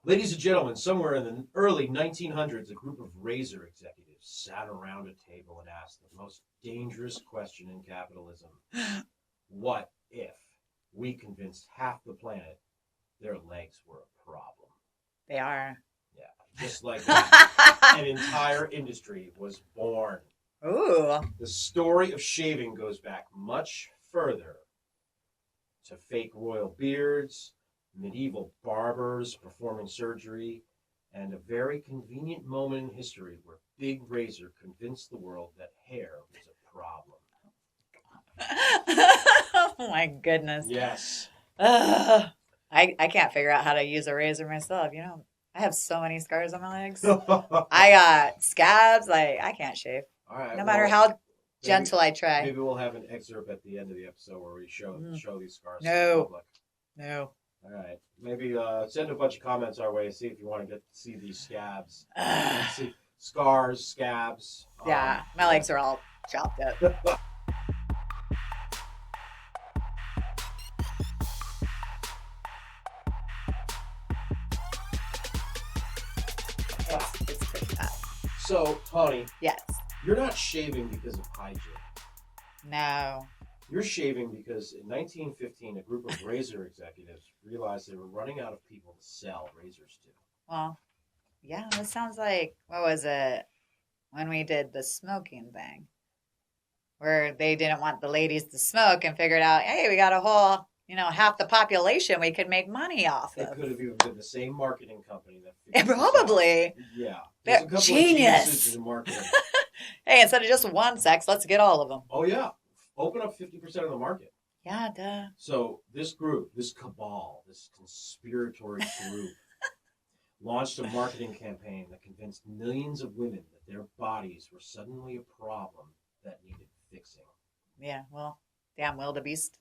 Ladies and gentlemen, somewhere in the early 1900s, a group of razor executives sat around a table and asked the most dangerous question in capitalism. What if we convinced half the planet their legs were a problem? They are. Yeah, just like that, an entire industry was born. Ooh. The story of shaving goes back much further to fake royal beards, medieval barbers performing surgery, and a very convenient moment in history where Big Razor convinced the world that hair was a problem. Oh my goodness. Yes. I can't figure out how to use a razor myself. You know, I have so many scars on my legs. I got scabs. Like, I can't shave. All right. No matter how gentle I Maybe try. we'll have an excerpt at the end of the episode where we show these scars to the No. public. No. All right. Maybe send a bunch of comments our way. See if you want to get to see these scabs. See scars, scabs. Yeah, my legs are all chopped up. It's pretty bad. So, Tawny, Yes. you're not shaving because of hygiene. No. You're shaving because in 1915, a group of razor executives realized they were running out of people to sell razors to. Well, yeah, that sounds like, what was it, when we did the smoking thing, where they didn't want the ladies to smoke and figured out, hey, we got a whole, half the population we could make money off It of. could have even been the same marketing company that. Probably. Yeah. They're There's a couple genius. of geniuses in marketing. Hey, instead of just one sex, let's get all of them. Oh yeah, open up 50% of the market. Yeah, duh. So this group, this cabal, this conspiratory group, launched a marketing campaign that convinced millions of women that their bodies were suddenly a problem that needed fixing. Yeah, well, damn wildebeest.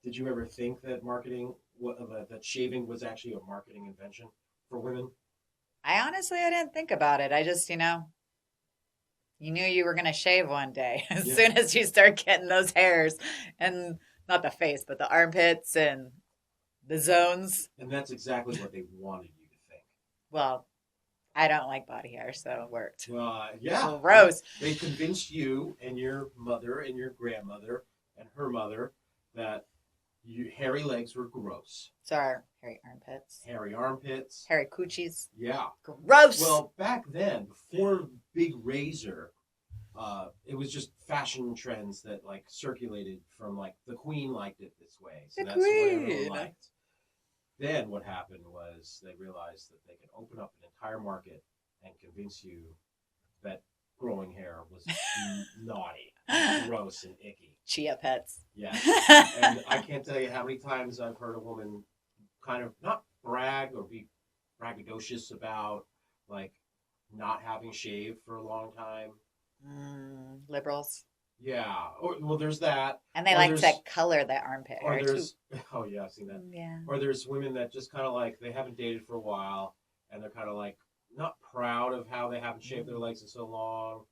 Did you ever think that that shaving was actually a marketing invention for women? I didn't think about it. I just, you knew you were going to shave one day as soon as you start getting those hairs, and not the face, but the armpits and the zones. And that's exactly what they wanted you to think. Well, I don't like body hair, so it worked. Yeah. Gross. They convinced you and your mother and your grandmother and her mother that hairy legs were gross. So our hairy armpits. Hairy armpits. Hairy coochies. Yeah. Gross. Well, back then, before Big Razor, it was just fashion trends that circulated from the Queen liked it this way. So that's what everyone liked. Then what happened was they realized that they could open up an entire market and convince you that growing hair was naughty, gross, and icky. Chia pets. Yeah. And I can't tell you how many times I've heard a woman kind of not brag or be braggadocious about not having shaved for a long time. Liberals. Yeah. Well, there's that. And they like to color their armpit hair too. Oh yeah, I've seen that. Yeah. Or there's women that just kind of they haven't dated for a while and they're kind of not proud of how they haven't shaved their legs in so long,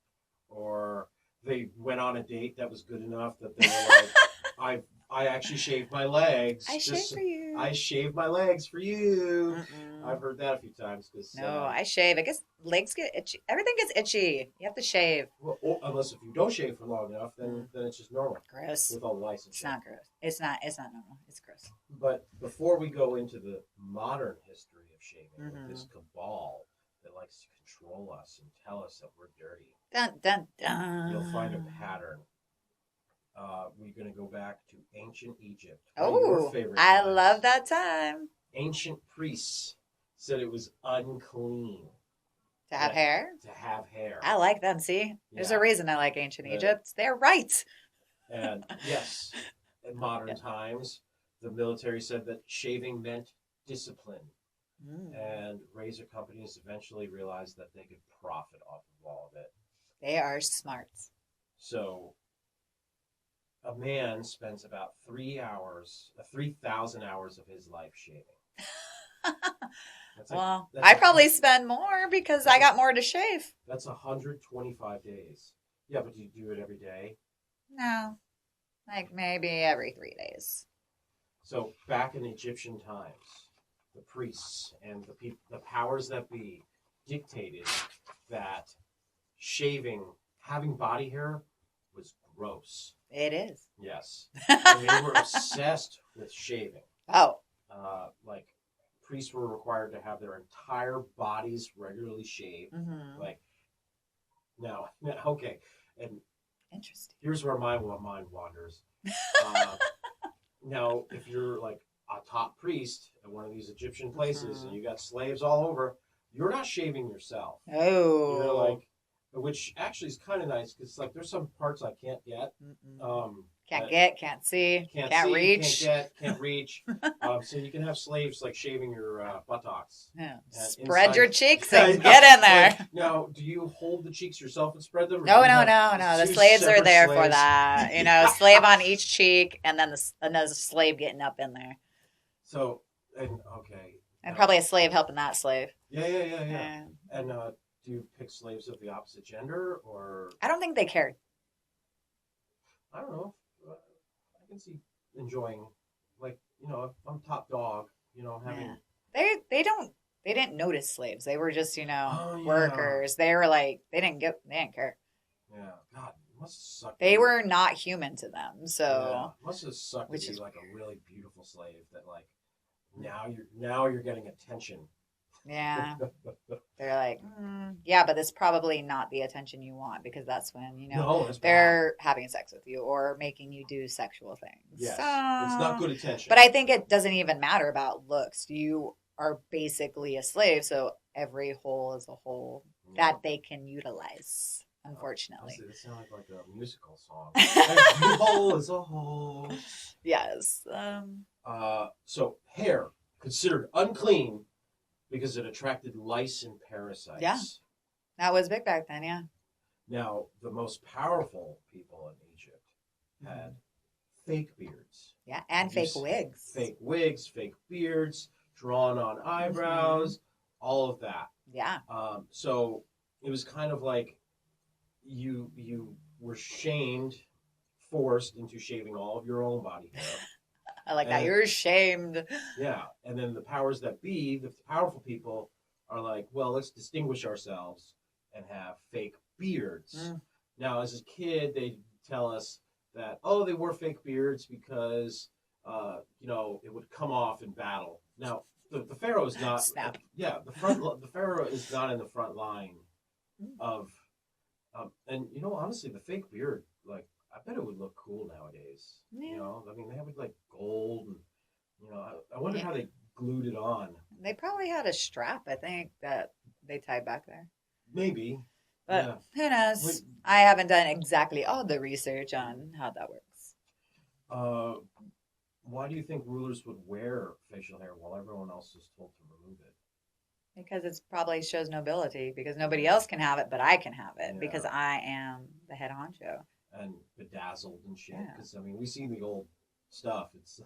or they went on a date that was good enough that they were I actually shaved my legs. I shaved for you. I shaved my legs for you. Mm-mm. I've heard that a few times. No, I shave. I guess legs get itchy. Everything gets itchy. You have to shave. Well, unless if you don't shave for long enough, then it's just normal. Gross. With all the lice and It's shit. not gross. It's not normal. It's gross. But before we go into the modern history of shaving, with this cabal that likes to control us and tell us that we're dirty, Dun dun dun. you'll find a pattern. We're going to go back to ancient Egypt. Oh, I love that time. Ancient priests said it was unclean to have hair. To have hair. I like them. See, there's a reason I like ancient Egypt. They're right. And yes, in modern times, the military said that shaving meant discipline. And razor companies eventually realized that they could profit off of all of it. They are smart. So a man spends about 3,000 hours of his life shaving. I probably spend more because I got more to shave. That's 125 days. Yeah, but do you do it every day? No, maybe every 3 days. So back in Egyptian times, the priests and the powers that be dictated that having body hair was gross. It is. Yes. And they were obsessed with shaving. Oh. Like, priests were required to have their entire bodies regularly shaved. Mm-hmm. Like, now, okay. And interesting. Here's where my mind wanders. Now, if you're like a top priest at one of these Egyptian places and you got slaves all over, you're not shaving yourself. Oh. You're like, which actually is kind of nice because like there's some parts I can't get. Can't see, can't reach. Can't reach. So you can have slaves like shaving your buttocks. Yeah. Spread your cheeks and get in there. Like, now, do you hold the cheeks yourself and spread them? No. The slaves are there for that. You know, slave on each cheek, and then another slave getting up in there. So, okay. And probably a slave helping that slave. Yeah. And do you pick slaves of the opposite gender, or? I don't think they cared. I don't know. I can see enjoying, like, you know, if I'm top dog, you know, having. Yeah. They didn't notice slaves. They were just, you know, workers. They were like, they didn't care. Yeah. God, it must have sucked. They were not human to them. So. Yeah. It must have sucked to be like a really beautiful slave that like, now you're getting attention. Yeah. They're like, yeah, but it's probably not the attention you want because that's when, you know, they're having sex with you or making you do sexual things. Yes. It's not good attention. But I think it doesn't even matter about looks. You are basically a slave, so every hole is a hole that they can utilize, unfortunately. It sounds like a musical song. Every hole is a hole. Yes. So hair, considered unclean, because it attracted lice and parasites. Yeah. That was big back then, yeah. Now, the most powerful people in Egypt had fake beards. Yeah, and fake wigs. Fake wigs, fake beards, drawn on eyebrows, all of that. Yeah. So it was kind of like you were forced into shaving all of your own body hair. I like that. You're ashamed. Yeah. And then the powers that be, the powerful people, are like, well, let's distinguish ourselves and have fake beards. Now, as a kid, they tell us that, they wore fake beards because, you know, it would come off in battle. Now, the pharaoh is not. Snap. Yeah. The pharaoh is not in the front line of, and, you know, honestly, the fake beard, like, I bet it would look cool nowadays. Yeah. You know, I mean, they have like gold, and you know, I wonder how they glued it on. They probably had a strap, I think, that they tied back there. Maybe, but who knows? I haven't done exactly all the research on how that works. Why do you think rulers would wear facial hair while everyone else is told to remove it? Because it probably shows nobility. Because nobody else can have it, but I can have it because I am the head honcho. And bedazzled and shit. Because I mean, we see the old stuff. It's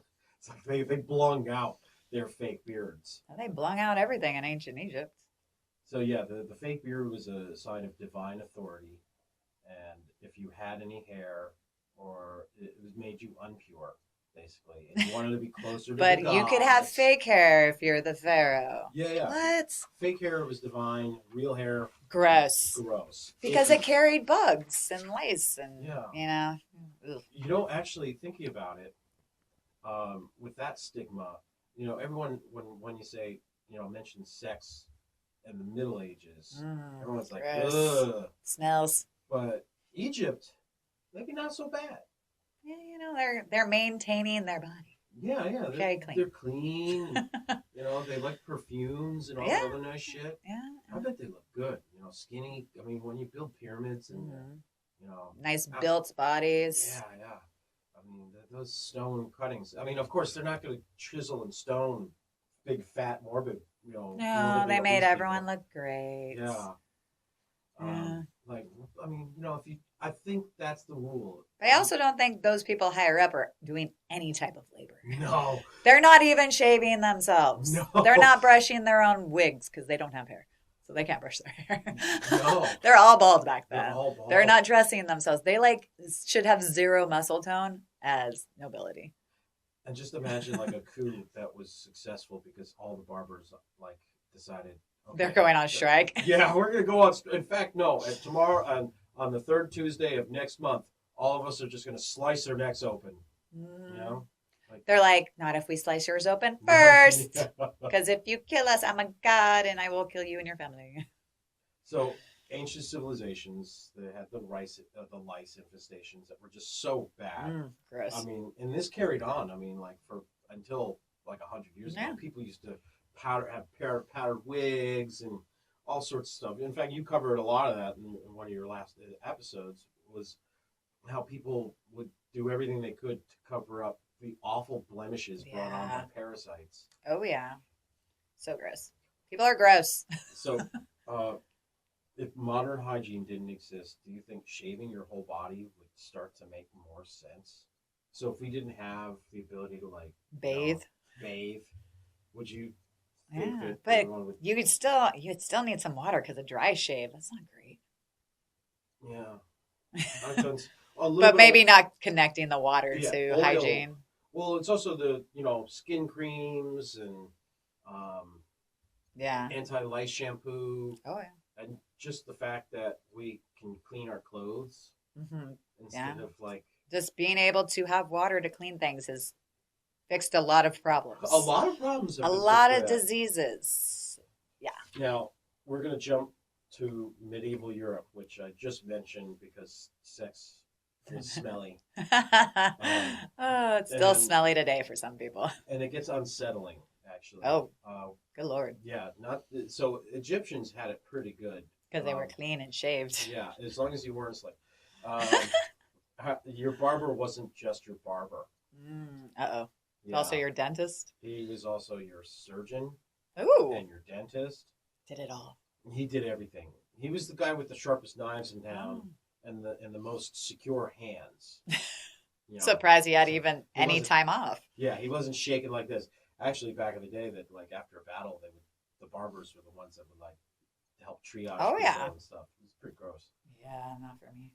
like they blung out their fake beards. They blung out everything in ancient Egypt. So yeah, the fake beard was a sign of divine authority, and if you had any hair, or it made you unpure, basically, and you wanted to be closer to but the gods. You could have fake hair if you're the pharaoh. Yeah. What? Fake hair was divine. Real hair. Gross. Because it carried bugs and lice and, you know. Ugh. You know, actually thinking about it, with that stigma, you know, everyone, when you say, you know, mention sex in the Middle Ages, everyone's like, ugh. Smells. But Egypt, maybe not so bad. Yeah, you know, they're maintaining their body. Yeah. Very clean. They're clean. You know, they like perfumes and all that other nice shit. Yeah. I bet they look good. You know, skinny. I mean, when you build pyramids and, you know. Nice built bodies. Yeah. I mean, those stone cuttings. I mean, of course, they're not going to chisel and stone big, fat, morbid, you know. No, they made everyone look great. Yeah. Like, I mean, you know, I think that's the rule. I also don't think those people higher up are doing any type of labor. No. They're not even shaving themselves. No. They're not brushing their own wigs because they don't have hair. So they can't brush their hair. No. They're all bald back then. They're all bald. They're not dressing themselves. They should have zero muscle tone as nobility. And just imagine like a coup that was successful because all the barbers like decided, They're okay, going on strike. yeah, we're gonna go on. In fact, no, and tomorrow on the third Tuesday of next month, all of us are just gonna slice our necks open. You know, like They're like, not if we slice yours open yeah. first. Because if you kill us, I'm a god and I will kill you and your family. So ancient civilizations, they had the lice infestations that were just so bad. Gross. I mean, and this carried on. I mean, like for until like 100 years ago, people used to powdered wigs and all sorts of stuff. In fact, you covered a lot of that in one of your last episodes. Was how people would do everything they could to cover up the awful blemishes brought on by parasites. Oh yeah, so gross. People are gross. So, if modern hygiene didn't exist, do you think shaving your whole body would start to make more sense? So, if we didn't have the ability to like bathe, would you think that but everyone would? you'd still need some water because a dry shave, that's not great. Yeah, I've done a little But bit maybe not connecting the water to oil. hygiene. Well, it's also the skin creams and anti-lice shampoo. Oh yeah. And just the fact that we can clean our clothes instead of like just being able to have water to clean things has fixed a lot of problems. A lot of problems. A lot of diseases. Yeah. Now we're gonna jump to medieval Europe, which I just mentioned because sex was smelly. It's still smelly today for some people. And it gets unsettling, actually. Oh, good Lord. Yeah, not so Egyptians had it pretty good. Because they were clean and shaved. Yeah, as long as you weren't your barber wasn't just your barber. Uh-oh. Yeah. Also your dentist? He was also your surgeon. Ooh. And your dentist. Did it all. He did everything. He was the guy with the sharpest knives in town and the most secure hands. Surprised he had even any time off. Yeah, he wasn't shaking like this. Actually, back in the day, that like after a battle, the barbers were the ones that would like help triage people and stuff. It was pretty gross. Yeah, not for me.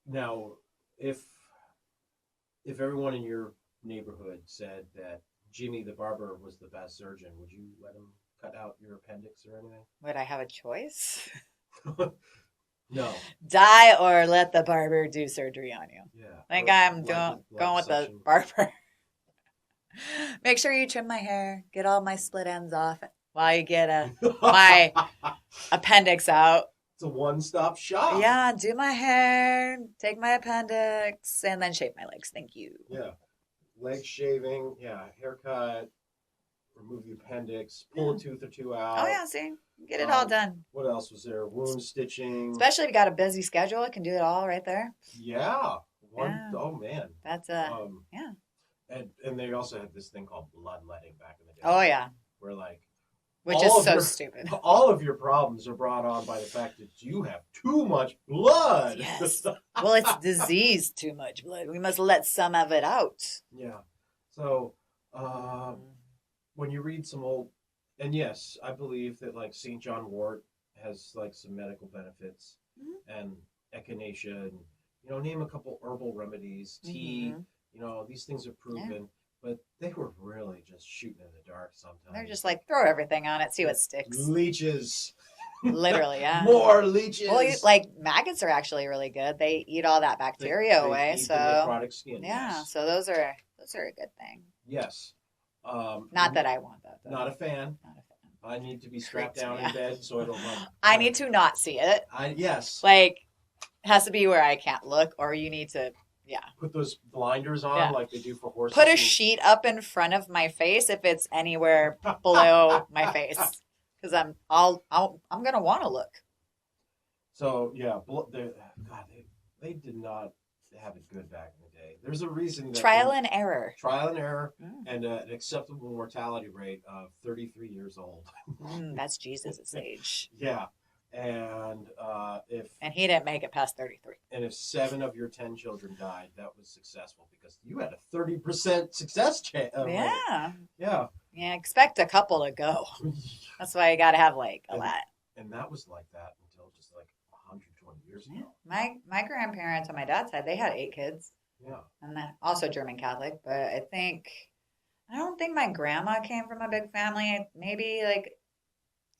Now, if everyone in your neighborhood said that Jimmy the barber was the best surgeon, would you let him cut out your appendix or anything? Would I have a choice? No. Die or let the barber do surgery on you. Yeah. I think I'm going with the barber. Make sure you trim my hair, get all my split ends off while you get my appendix out. It's a one-stop shop. Yeah, do my hair, take my appendix, and then shave my legs. Thank you. Yeah. Leg shaving, haircut, remove the appendix, pull a tooth or two out. Oh, yeah, see? Get it all done. What else was there? Wound stitching. Especially if you got a busy schedule, it can do it all right there. Yeah. Oh, man. That's yeah. And they also had this thing called bloodletting back in the day. Oh, yeah. Where like which is so stupid. All of your problems are brought on by the fact that you have too much blood. Yes. Well, it's disease, too much blood. We must let some of it out. Yeah. So, when you read some old, and yes, I believe that like St. John wort has like some medical benefits, and echinacea, and name a couple herbal remedies, tea. These things are proven. But they were really just shooting in the dark sometimes. They're just like, throw everything on it, see what sticks. Leeches. Literally, yeah. More leeches. Well, like maggots are actually really good. They eat all that bacteria away. Eat so the necrotic skin. Yeah, yes. so those are a good thing. Yes. Not that I want that, though. Not a fan. I need to be strapped down in bed so I don't run. I need to not see it. Yes. Like, it has to be where I can't look, or you need to... Yeah. Put those blinders on like they do for horses. Put a sheet up in front of my face if it's anywhere below my face, because I'm gonna want to look. So yeah, they did not have it good back in the day. There's a reason that trial and error, and an acceptable mortality rate of 33 years old. That's Jesus' age. Yeah. And and he didn't make it past 33. And if 7 of your 10 children died, that was successful because you had a 30% success chance. Yeah. Expect a couple to go. That's why you got to have like a lot. And that was like that until just like 120 years ago. My grandparents on my dad's side, they had 8 kids. Yeah. And then also German Catholic, but I don't think my grandma came from a big family. Maybe like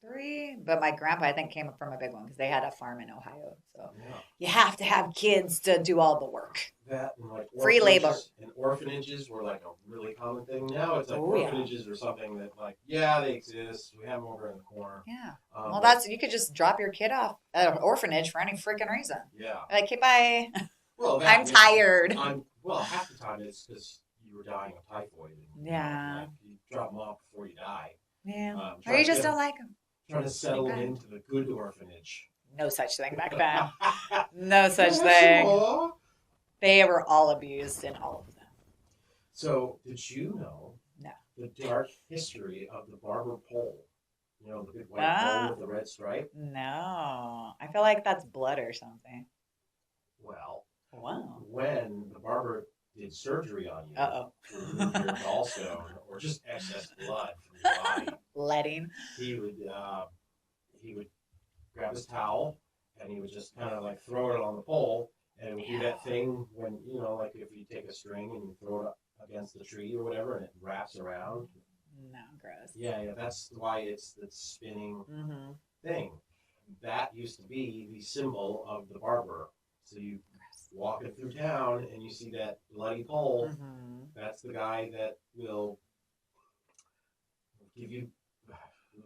three, but my grandpa I think came from a big one because they had a farm in Ohio. So Yeah. you have to have kids to do all the work. That and like Free labor. And orphanages were like a really common thing. Now it's like Oh, yeah. orphanages are something that like, yeah, they exist. We have them over in the corner. Yeah. Well, you could just drop your kid off at an orphanage for any freaking reason. Yeah. Like, hey, bye. Well, I'm tired. Well, half the time it's because you were dying of typhoid. And, Yeah. like, you drop them off before you die. Yeah. Or you just don't like them. Trying to settle them into the good orphanage. No such thing back then. No such thing. They were all abused in all of them. So, did you know No. the dark history of the barber pole? You know, the big white pole with the red stripe? No. I feel like that's blood or something. Well, wow. When the barber did surgery on you Uh-oh. to remove your gallstone or just excess blood from your body, letting, he would grab his towel and he would just kind of like throw it on the pole, and it would do that thing when, you know, like if you take a string and you throw it up against the tree or whatever and it wraps around. No, gross. Yeah, that's why it's the spinning thing. That used to be the symbol of the barber. So you walking through town and you see that bloody pole, that's the guy that will give you,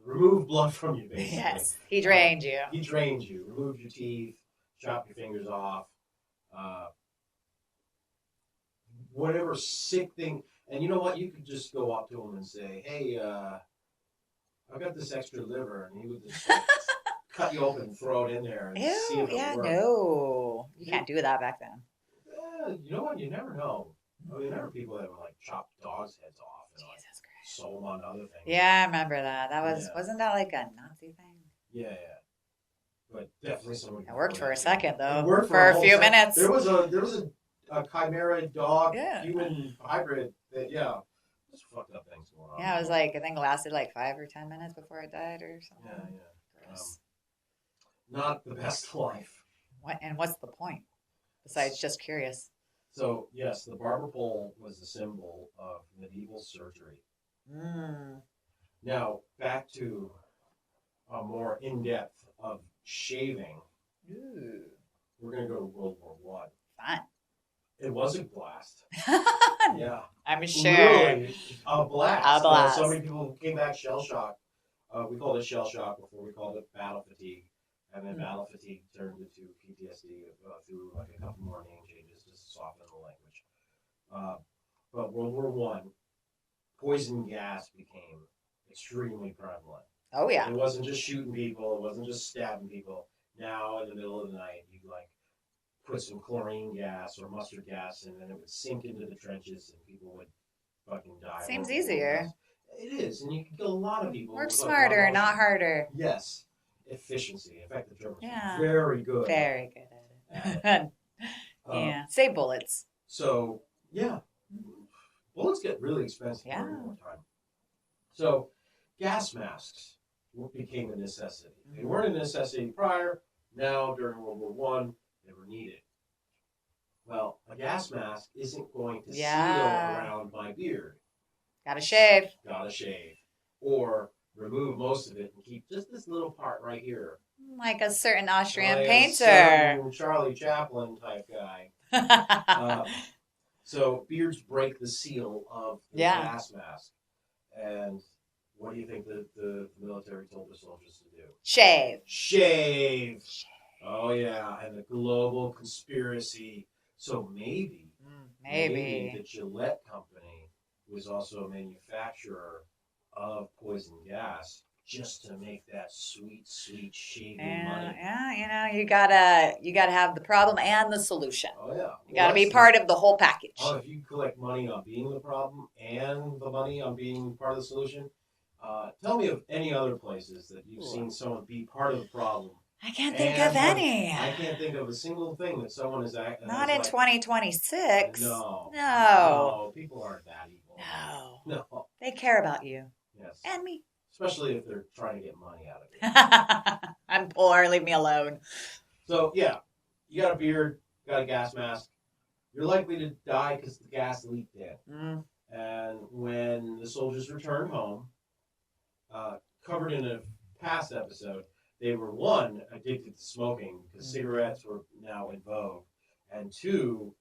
remove blood from you, basically. Yes, he drained you. He drained you, removed your teeth, chopped your fingers off, whatever sick thing. And you know what? You could just go up to him and say, hey, I've got this extra liver, and he would just cut you open and throw it in there and see if it worked. No. You can't do that back then. You know what? You never know. I mean, there are people that would like chop dogs' heads off and like sew them on other things. Yeah, I remember that. Wasn't that like a Nazi thing? Yeah. But definitely someone. It worked for a second though. It worked for a few minutes. There was a chimera dog human hybrid that just fucked up things going on. Yeah, it was like I think it lasted like 5 or 10 minutes before it died or something. Yeah. Not the best life. What's the point? Besides just curious. So, yes, the barber pole was a symbol of medieval surgery. Now, back to a more in-depth of shaving. Ooh. We're going to go to World War I. Fun. It was a blast. Yeah. I'm sure. Really, a blast. A blast. So many people came back shell-shocked. We called it shell-shock before we called it battle fatigue. And then battle fatigue turned into PTSD through like a couple more name changes just to soften the language. But World War I, poison gas became extremely prevalent. Oh, yeah. It wasn't just shooting people. It wasn't just stabbing people. Now, in the middle of the night, you'd like put some chlorine gas or mustard gas, and then it would sink into the trenches, and people would fucking die. Seems easier. It is, and you can kill a lot of people. Work smarter, not harder. Yes. Efficiency. In fact, the Germans are very good. Very good at it. Yeah. Save bullets. So, yeah. Bullets get really expensive during wartime. So, gas masks became a necessity. They weren't a necessity prior. Now, during World War I, they were needed. Well, a gas mask isn't going to seal around my beard. Gotta shave. Or remove most of it and keep just this little part right here. Like a certain Austrian painter. Charlie Chaplin type guy. So beards break the seal of the gas mask. And what do you think the military told the soldiers to do? Shave. Oh, yeah. And the global conspiracy. So maybe the Gillette company was also a manufacturer of poison gas just to make that sweet shaving money. Yeah, you gotta have the problem and the solution. Oh yeah, you gotta be part of the whole package. Oh, if you collect money on being the problem and the money on being part of the solution, tell me of any other places that you've seen someone be part of the problem. I can't think of any. I can't think of a single thing that someone is acting. Not in 2026. No, people aren't that evil. No, they care about you. Yes. And me. Especially if they're trying to get money out of it. I'm poor. Leave me alone. So, yeah. You got a beard. Got a gas mask. you're likely to die because the gas leaked in. Mm. And when the soldiers returned home, covered in a past episode, they were one, addicted to smoking because cigarettes were now in vogue, and two,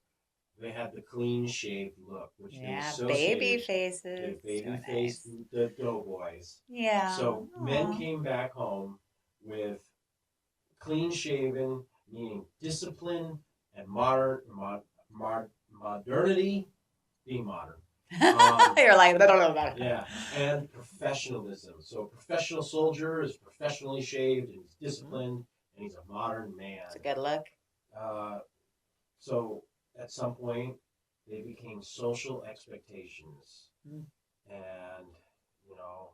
they had the clean-shaved look, which they associated baby faces. with baby-faced So nice. the doughboys. Yeah. So men came back home with clean-shaven, meaning discipline and modernity, being modern. You're like, blah, blah, blah. Yeah, and professionalism. So a professional soldier is professionally shaved and he's disciplined and he's a modern man. It's a good look. So at some point, they became social expectations. Mm. And, you know,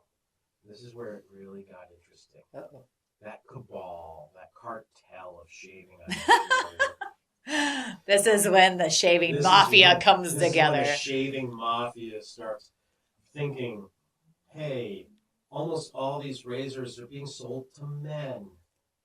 this is where it really got interesting. Uh-oh. That cabal, that cartel of shaving. This is when the shaving mafia comes together. This is when the shaving mafia starts thinking, hey, almost all these razors are being sold to men.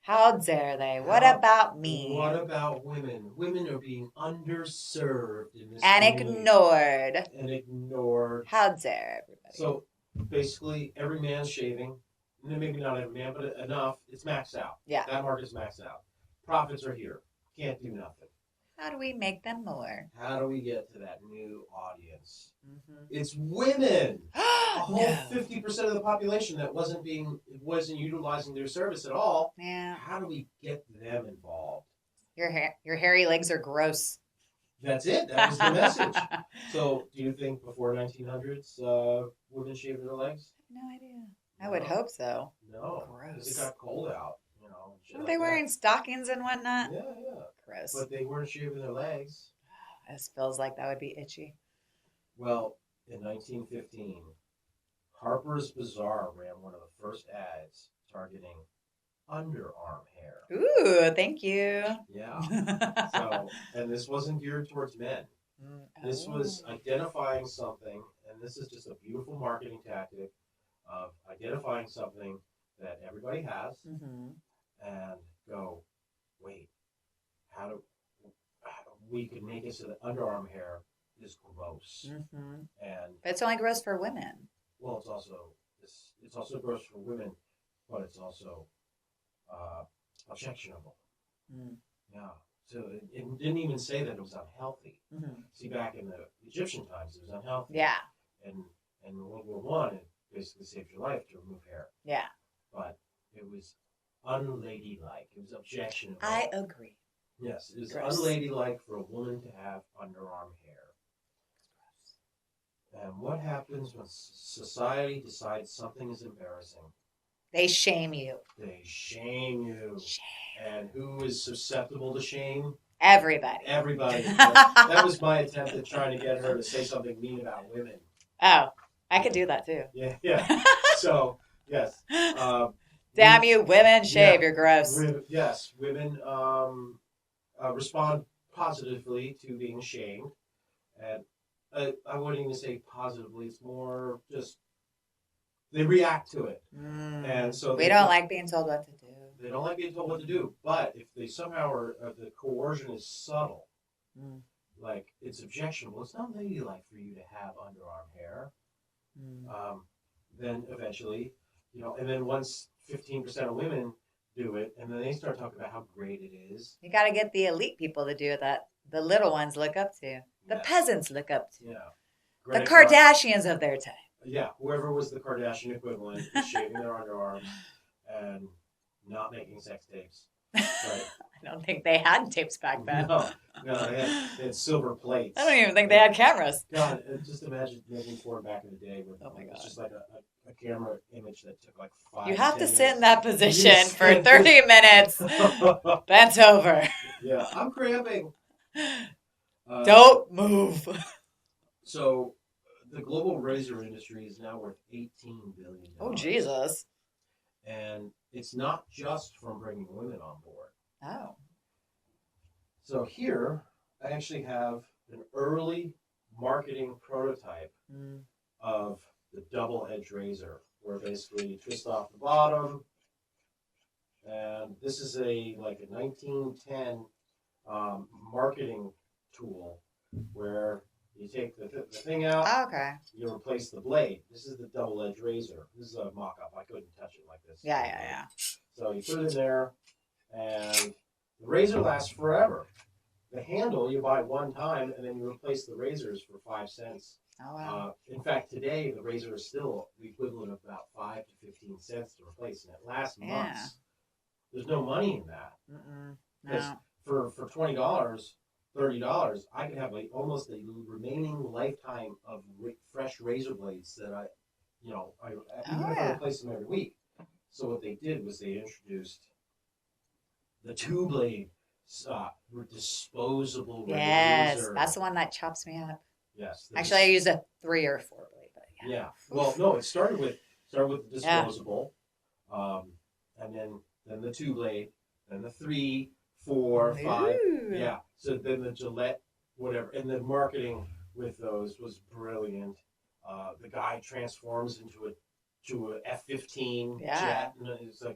How dare they? What about me? What about women? Women are being underserved in this and community. Ignored. How dare everybody? So basically, every man's shaving. Maybe not every man, but enough. It's maxed out. Yeah. That market's maxed out. Profits are here. Can't do nothing. How do we make them more? How do we get to that new audience? Mm-hmm. It's women. A whole No. 50% of the population that wasn't utilizing their service at all. Yeah. How do we get them involved? Your hairy legs are gross. That's it. That was the message. So, do you think before 1900s, women shaved their legs? No idea. I would hope so. No, because it got cold out. You know, weren't they wearing stockings and whatnot? Yeah. Gross. But they weren't shaving their legs. This feels like that would be itchy. Well, in 1915, Harper's Bazaar ran one of the first ads targeting underarm hair. Ooh, thank you. Yeah. So, and this wasn't geared towards men. This was identifying something, and this is just a beautiful marketing tactic of identifying something that everybody has and go, wait, how do we can make it so that underarm hair is gross? And but it's only gross for women. Well, it's also gross for women, but it's also objectionable. Yeah. So it didn't even say that it was unhealthy. See, back in the Egyptian times, it was unhealthy. Yeah. And in World War I, it basically saved your life to remove hair. Yeah. But it was unladylike. It was objectionable. I agree. Yes, it was gross. unladylike for a woman to have underarm hair. And what happens when society decides something is embarrassing? They shame you. They shame you. And who is susceptible to shame? Everybody. Everybody. That was my attempt at trying to get her to say something mean about women. Oh, I could do that too. Yeah. So, yes. Damn you, women, shave, you're gross. Yes, women respond positively to being shamed. And I wouldn't even say positively, it's more just they react to it. And so we don't like being told what to do. They don't like being told what to do. But if they somehow the coercion is subtle, like it's objectionable, it's not ladylike for you to have underarm hair, then eventually, and then once 15% of women do it, and then they start talking about how great it is. You got to get the elite people to do that. The little ones look up to. The peasants look up to. Yeah. The Kardashians of their time. Yeah, whoever was the Kardashian equivalent is shaving their underarms and not making sex tapes. Right? I don't think they had tapes back then. No, they had silver plates. I don't even think they had cameras. God, just imagine making porn back in the day where oh my God. It's just like a camera image that took like 5 You have to minutes. sit in that position for 30 minutes, bent over. Yeah, I'm cramping. Don't move. So, the global razor industry is now worth $18 billion. Oh, Jesus. And it's not just from bringing women on board. Oh. So here, I actually have an early marketing prototype of the double-edged razor, where basically you twist off the bottom, and this is a 1910 marketing tool where you take the thing out, Oh, okay. you replace the blade. This is the double-edged razor. This is a mock-up. I couldn't touch it like this. Yeah. So you put it in there, and the razor lasts forever. The handle you buy one time, and then you replace the razors for 5 cents. Oh, wow. In fact, today the razor is still the equivalent of about 5 to 15 cents to replace, and it lasts months. There's no money in that. No. For $20, $30, I could have almost a remaining lifetime of fresh razor blades that even if I replace them every week. So what they did was they introduced the two-blade disposable razor. Yes, that's the one that chops me up. Yes. Actually, I use a 3 or 4 blade, but yeah. Yeah. Well, no, it started with disposable, and then the 2-blade, then the 3, 4, 5. Yeah. So then the Gillette, whatever, and the marketing with those was brilliant. The guy transforms into a F-15 jet, and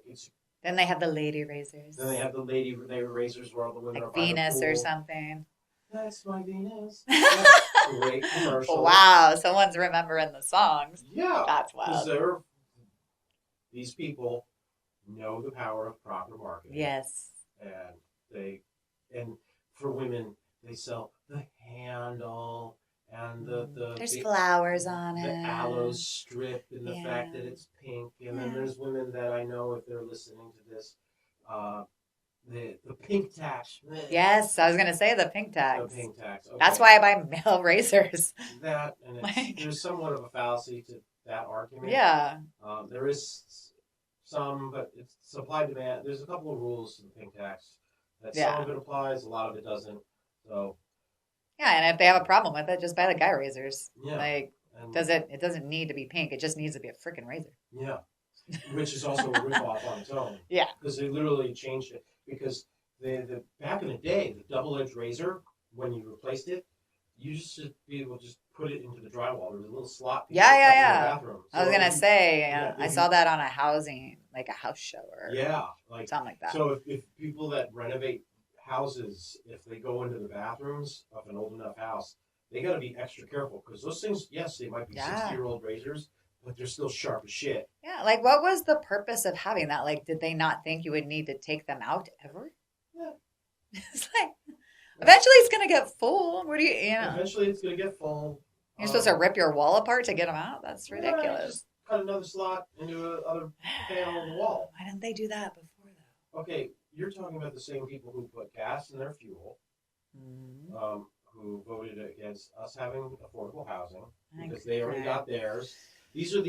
it's. Then they have the lady razors. Then they have the lady razors where all the women are like Venus or something. That's my Venus. Great commercial. Wow, someone's remembering the songs. Yeah. That's wild. These people know the power of proper marketing. Yes. And for women, they sell the handle and there's flowers on it. The aloe strip and the fact that it's pink. And then there's women that I know, if they're listening to this, the pink tax. Yes, I was going to say the pink tax. The pink tax. Okay. That's why I buy male razors. That, and there's somewhat of a fallacy to that argument. Yeah. There is some, but it's supply demand. There's a couple of rules to the pink tax. That some of it applies, a lot of it doesn't. So. Yeah, and if they have a problem with it, just buy the guy razors. Yeah. It doesn't need to be pink. It just needs to be a freaking razor. Yeah. Which is also a ripoff on its own. Yeah. Because they literally changed it. Because the back in the day, the double-edged razor, when you replaced it, you just should be able to just put it into the drywall. There was a little slot. Yeah. In the bathroom. So I was gonna say, I saw that on a house show or something like that. So if people that renovate houses, if they go into the bathrooms of an old enough house, they got to be extra careful because those things, yes, they might be 60-year-old razors, but they're still sharp as shit. Yeah, like what was the purpose of having that? Like, did they not think you would need to take them out ever? Yeah. It's like, eventually it's going to get full. What do you know? Eventually it's going to get full. You're supposed to rip your wall apart to get them out? That's ridiculous. Just cut another slot into another panel on the wall. Why didn't they do that before, though? Okay, you're talking about the same people who put gas in their fuel, who voted against us having affordable housing because they already got theirs. This is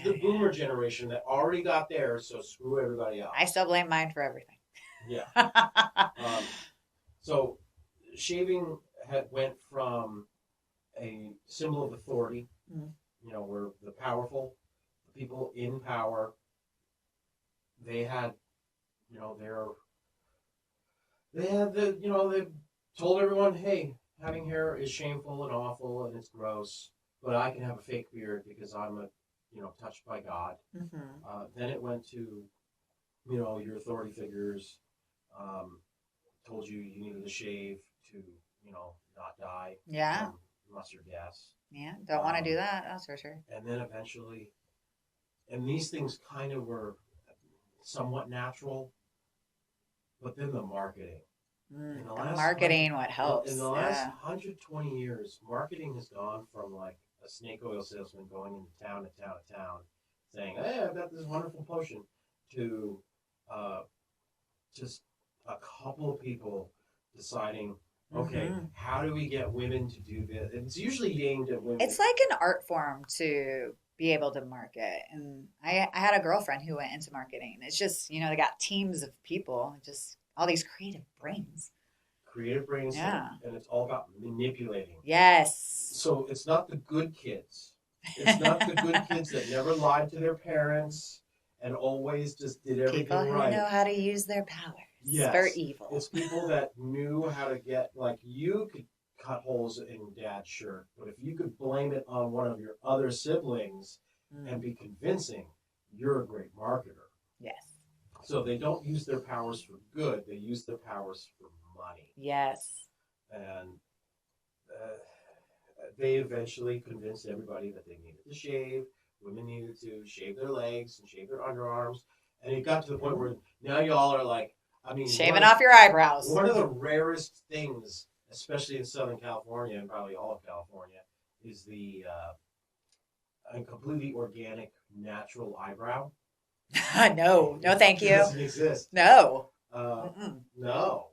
the boomer generation that already got theirs, so screw everybody else. I still blame mine for everything. Yeah. So shaving went from a symbol of authority, where the powerful, the people in power, they had, they told everyone, hey, having hair is shameful and awful and it's gross, but I can have a fake beard because I'm touched by God. Then it went to, your authority figures told you needed to shave to, not die. Yeah. Mustard gas. Yeah, don't want to do that, that's for sure. And then eventually, and these things kind of were somewhat natural, but then the marketing. What helps. In the last 120 years, marketing has gone from like a snake oil salesman going into town to town to town saying, hey, I've got this wonderful potion, to just a couple of people deciding, okay, how do we get women to do this? It's usually aimed at women. It's like an art form to be able to market. And I had a girlfriend who went into marketing. It's just, they got teams of people, just all these creative brains. Yeah. And it's all about manipulating. Yes. So it's not the good kids. It's not the good kids that never lied to their parents and always just did everything right. People who know how to use their powers for evil. It's people that knew how to get, like, you could cut holes in Dad's shirt, but if you could blame it on one of your other siblings and be convincing, you're a great marketer. Yes. So they don't use their powers for good. They use their powers for money. Yes. And they eventually convinced everybody that they needed to shave. Women needed to shave their legs and shave their underarms. And it got to the point where now y'all are like, I mean, Shaving off your eyebrows. One of the rarest things, especially in Southern California and probably all of California, is the completely organic, natural eyebrow. No, thank you. It doesn't exist. No. No.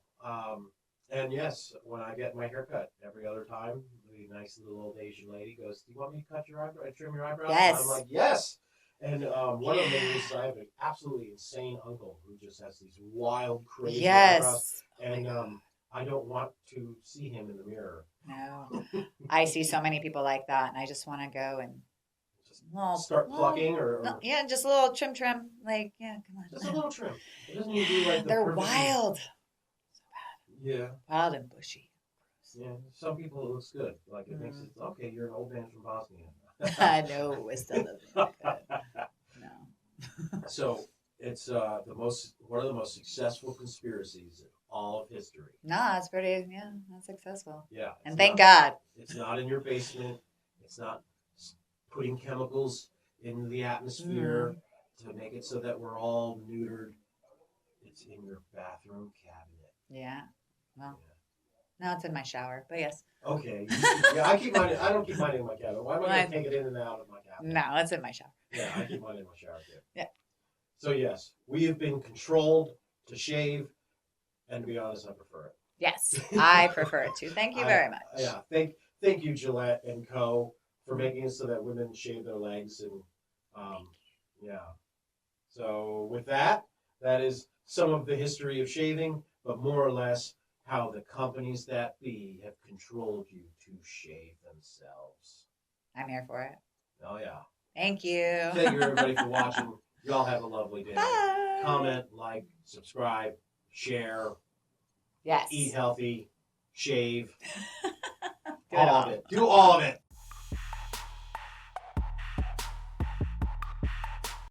And yes, when I get my haircut every other time, the nice little old Asian lady goes, "Do you want me to cut your eyebrow, trim your eyebrows?" Yes. And I'm like, "Yes." And one of them is I have an absolutely insane uncle who just has these wild, crazy eyebrows, and I don't want to see him in the mirror. No, I see so many people like that, and I just want to go and just start plucking, or no, yeah, just a little trim, like yeah, come on, just a little trim. It doesn't need to be like they're wild, yeah, wild and bushy. Yeah, some people it looks good. Like it makes it okay. You're an old man from Bosnia. I know it still doesn't look good. No. So it's one of the most successful conspiracies in all of history. No, it's pretty that's successful. Yeah, and thank God. It's not in your basement. It's not putting chemicals in the atmosphere to make it so that we're all neutered. It's in your bathroom cabinet. Yeah. Well. No, it's in my shower, but yes. Okay. Yeah, I keep mine. I don't keep mine in my cabinet. Why am I going to take it in and out of my cabinet? No, it's in my shower. Yeah, I keep mine in my shower too. Yeah. So yes, we have been controlled to shave, and to be honest, I prefer it. Yes, I prefer it too. Thank you very much. Yeah, thank you, Gillette and Co. for making it so that women shave their legs, and yeah. So with that is some of the history of shaving, but more or less how the companies that be have controlled you to shave themselves. I'm here for it. Oh, yeah. Thank you. Thank you, everybody, for watching. Y'all have a lovely day. Bye. Comment, like, subscribe, share. Yes. Eat healthy, shave. Do all of it. Do all of it.